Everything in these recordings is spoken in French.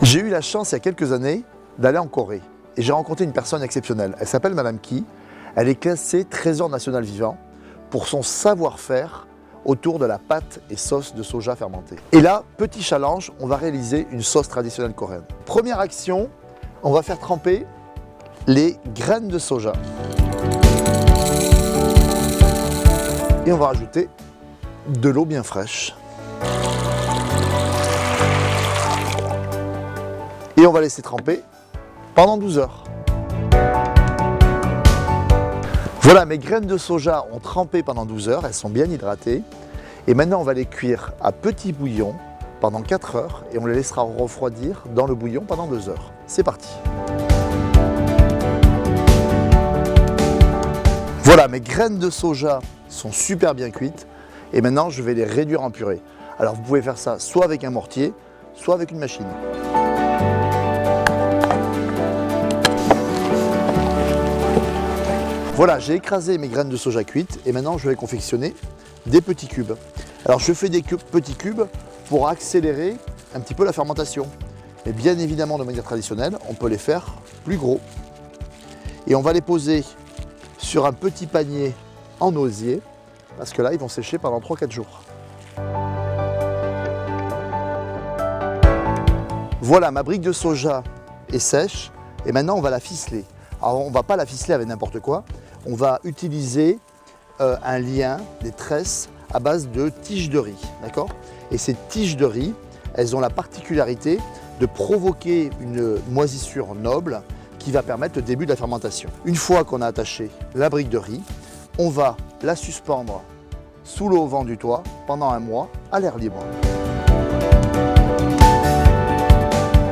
J'ai eu la chance il y a quelques années d'aller en Corée et j'ai rencontré une personne exceptionnelle. Elle s'appelle Madame Ki. Elle est classée Trésor national vivant pour son savoir-faire autour de la pâte et sauce de soja fermentée. Et là, petit challenge, on va réaliser une sauce traditionnelle coréenne. Première action, on va faire tremper les graines de soja. Et on va rajouter de l'eau bien fraîche. Et on va laisser tremper pendant 12 heures. Voilà, mes graines de soja ont trempé pendant 12 heures, elles sont bien hydratées. Et maintenant, on va les cuire à petit bouillon pendant 4 heures et on les laissera refroidir dans le bouillon pendant 2 heures. C'est parti. Voilà, mes graines de soja sont super bien cuites et maintenant, je vais les réduire en purée. Alors, vous pouvez faire ça soit avec un mortier, soit avec une machine. Voilà, j'ai écrasé mes graines de soja cuites et maintenant je vais confectionner des petits cubes. Alors je fais des petits cubes pour accélérer un petit peu la fermentation. Mais bien évidemment de manière traditionnelle, on peut les faire plus gros. Et on va les poser sur un petit panier en osier parce que là ils vont sécher pendant 3-4 jours. Voilà, ma brique de soja est sèche et maintenant on va la ficeler. Alors on ne va pas la ficeler avec n'importe quoi, on va utiliser un lien, des tresses à base de tiges de riz, d'accord? Et ces tiges de riz, elles ont la particularité de provoquer une moisissure noble qui va permettre le début de la fermentation. Une fois qu'on a attaché la brique de riz, on va la suspendre sous l'eau au vent du toit pendant 1 mois à l'air libre.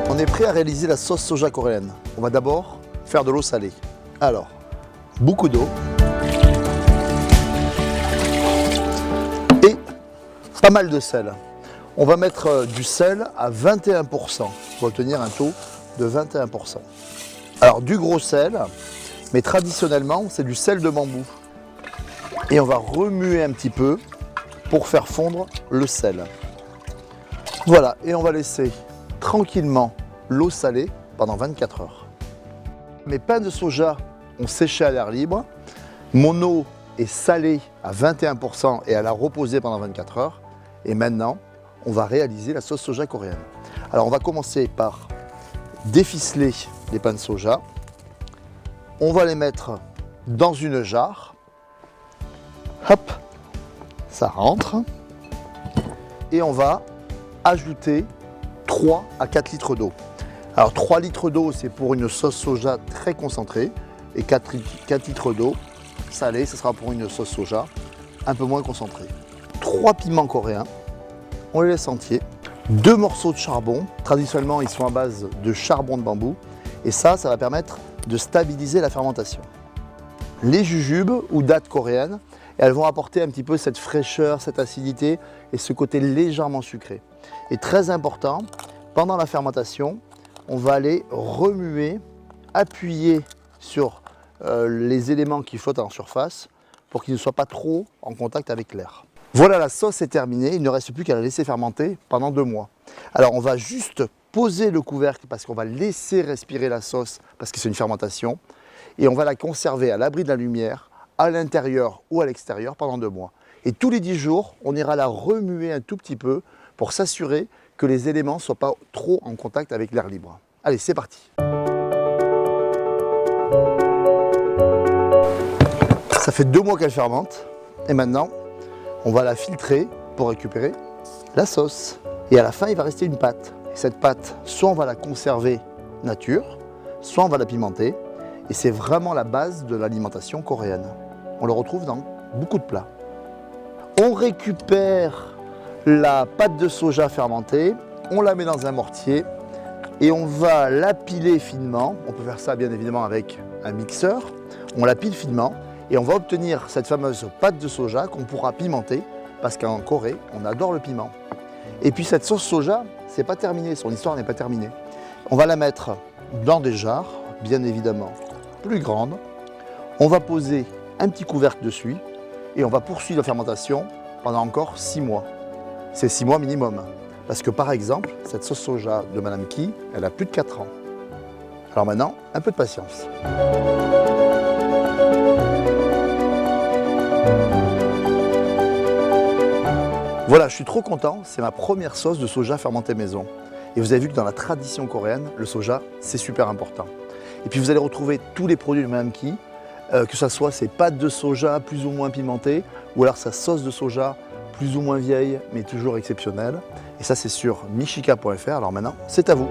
On est prêt à réaliser la sauce soja coréenne. On va d'abord faire de l'eau salée. Alors, beaucoup d'eau et pas mal de sel. On va mettre du sel à 21%. On va obtenir un taux de 21%. Alors, du gros sel, mais traditionnellement, c'est du sel de bambou. Et on va remuer un petit peu pour faire fondre le sel. Voilà, et on va laisser tranquillement l'eau salée pendant 24 heures. Mes pains de soja ont séché à l'air libre. Mon eau est salée à 21% et elle a reposé pendant 24 heures. Et maintenant, on va réaliser la sauce soja coréenne. Alors, on va commencer par déficeler les pains de soja. On va les mettre dans une jarre. Hop, ça rentre. Et on va ajouter 3 à 4 litres d'eau. Alors 3 litres d'eau, c'est pour une sauce soja très concentrée. Et 4 litres d'eau salée, ce sera pour une sauce soja un peu moins concentrée. 3 piments coréens, on les laisse entiers. 2 morceaux de charbon, traditionnellement ils sont à base de charbon de bambou. Et ça va permettre de stabiliser la fermentation. Les jujubes ou dattes coréennes, elles vont apporter un petit peu cette fraîcheur, cette acidité et ce côté légèrement sucré. Et très important, pendant la fermentation, on va aller remuer, appuyer sur les éléments qui flottent en surface pour qu'ils ne soient pas trop en contact avec l'air. Voilà, la sauce est terminée, il ne reste plus qu'à la laisser fermenter pendant 2 mois. Alors on va juste poser le couvercle parce qu'on va laisser respirer la sauce parce que c'est une fermentation et on va la conserver à l'abri de la lumière, à l'intérieur ou à l'extérieur pendant 2 mois. Et tous les 10 jours, on ira la remuer un tout petit peu pour s'assurer que les éléments ne soient pas trop en contact avec l'air libre. Allez, c'est parti. Ça fait 2 mois qu'elle fermente et maintenant, on va la filtrer pour récupérer la sauce. Et à la fin, il va rester une pâte. Et cette pâte, soit on va la conserver nature, soit on va la pimenter. Et c'est vraiment la base de l'alimentation coréenne. On le retrouve dans beaucoup de plats. On récupère la pâte de soja fermentée, on la met dans un mortier et on va la piler finement. On peut faire ça bien évidemment avec un mixeur. On la pile finement et on va obtenir cette fameuse pâte de soja qu'on pourra pimenter parce qu'en Corée, on adore le piment. Et puis cette sauce soja, c'est pas terminé, son histoire n'est pas terminée. On va la mettre dans des jarres, bien évidemment plus grandes. On va poser un petit couvercle dessus et on va poursuivre la fermentation pendant encore 6 mois. C'est 6 mois minimum. Parce que par exemple, cette sauce soja de Madame Ki, elle a plus de 4 ans. Alors maintenant, un peu de patience. Voilà, je suis trop content, c'est ma première sauce de soja fermentée maison. Et vous avez vu que dans la tradition coréenne, le soja, c'est super important. Et puis vous allez retrouver tous les produits de Madame Ki, que ce soit ses pâtes de soja plus ou moins pimentées, ou alors sa sauce de soja plus ou moins vieille, mais toujours exceptionnelle. Et ça, c'est sur michika.fr. Alors maintenant, c'est à vous.